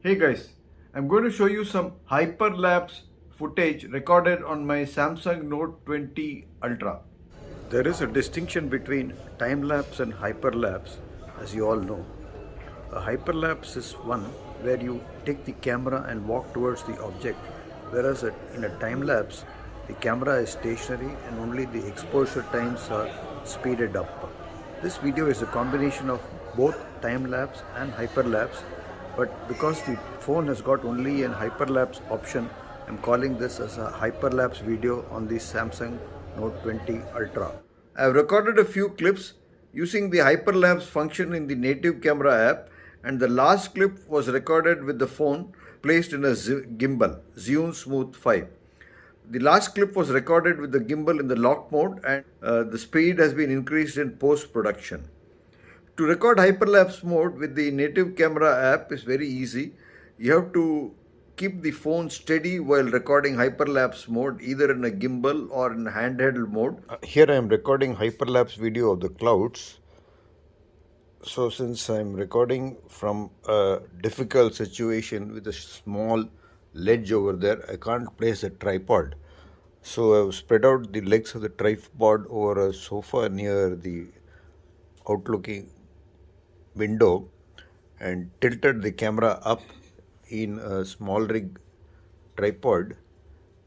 Hey guys, I'm going to show you some hyperlapse footage recorded on my Samsung Note 20 Ultra. There is a distinction between time-lapse and hyperlapse, as you all know. A hyperlapse is one where you take the camera and walk towards the object, whereas in a time-lapse, the camera is stationary and only the exposure times are speeded up. This video is a combination of both time-lapse and hyperlapse, but because the phone has got only an hyperlapse option, I'm calling this as a hyperlapse video on the Samsung Note 20 Ultra. I've recorded a few clips using the hyperlapse function in the native camera app, and the last clip was recorded with the phone placed in a gimbal, Zhiyun Smooth 5. The last clip was recorded with the gimbal in the lock mode, and the speed has been increased in post-production. To record hyperlapse mode with the native camera app is very easy. You have to keep the phone steady while recording hyperlapse mode, either in a gimbal or in handheld mode. Here I am recording hyperlapse video of the clouds. So since I am recording from a difficult situation with a small ledge over there, I can't place a tripod. So I've spread out the legs of the tripod over a sofa near the outlooking window and tilted the camera up in a small rig tripod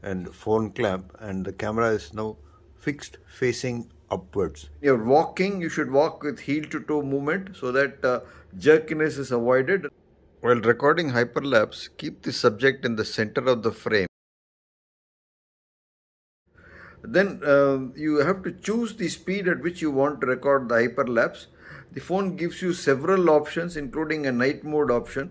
and phone clamp, and the camera is now fixed facing upwards. When you're walking, you should walk with heel to toe movement so that jerkiness is avoided. While recording hyperlapse, keep the subject in the center of the frame. Then you have to choose the speed at which you want to record the hyperlapse. The phone gives you several options, including a night mode option.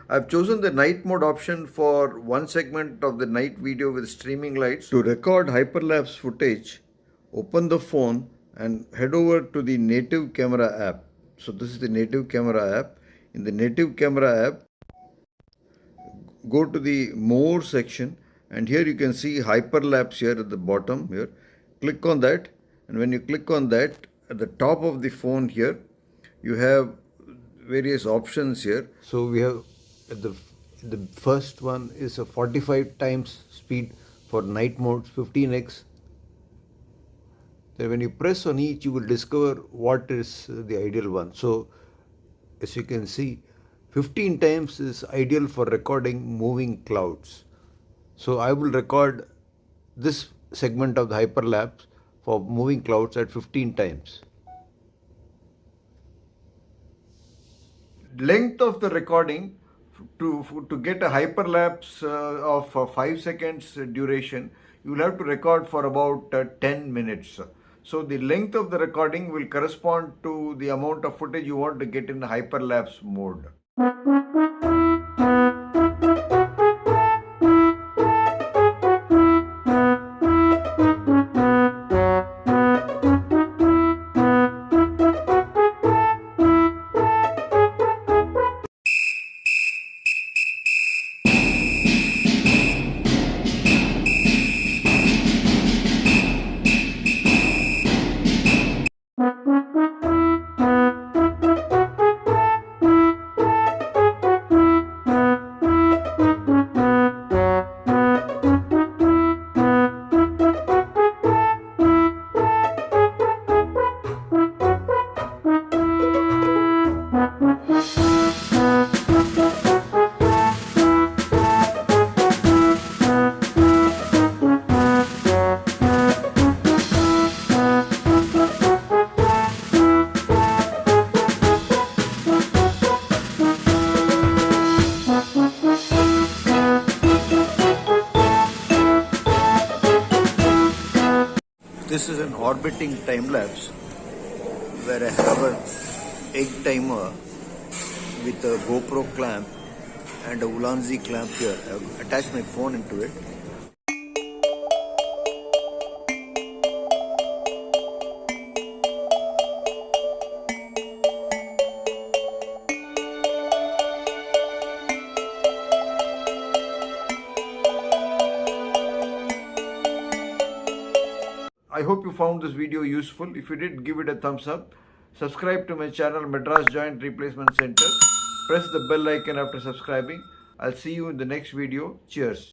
I've chosen the night mode option for one segment of the night video with streaming lights. To record hyperlapse footage, open the phone and head over to the native camera app. So this is the native camera app. In the native camera app, go to the more section, and here you can see hyperlapse here at the bottom here. Click on that, and when you click on that, at the top of the phone here, you have various options here. So we have the first one is a 45 times speed for night mode, 15x. Then when you press on each, you will discover what is the ideal one. So as you can see, 15 times is ideal for recording moving clouds. So I will record this segment of the hyperlapse for moving clouds at 15 times. Length of the recording, to get a hyperlapse of 5 seconds duration, you will have to record for about 10 minutes. So the length of the recording will correspond to the amount of footage you want to get in the hyperlapse mode. This is an orbiting time lapse where I have an egg timer with a GoPro clamp and a Ulanzi clamp here. I've attached my phone into it. I hope you found this video useful. If you did, give it a thumbs up. Subscribe to my channel Madras Joint Replacement Center. Press the bell icon after subscribing. I'll see you in the next video. Cheers.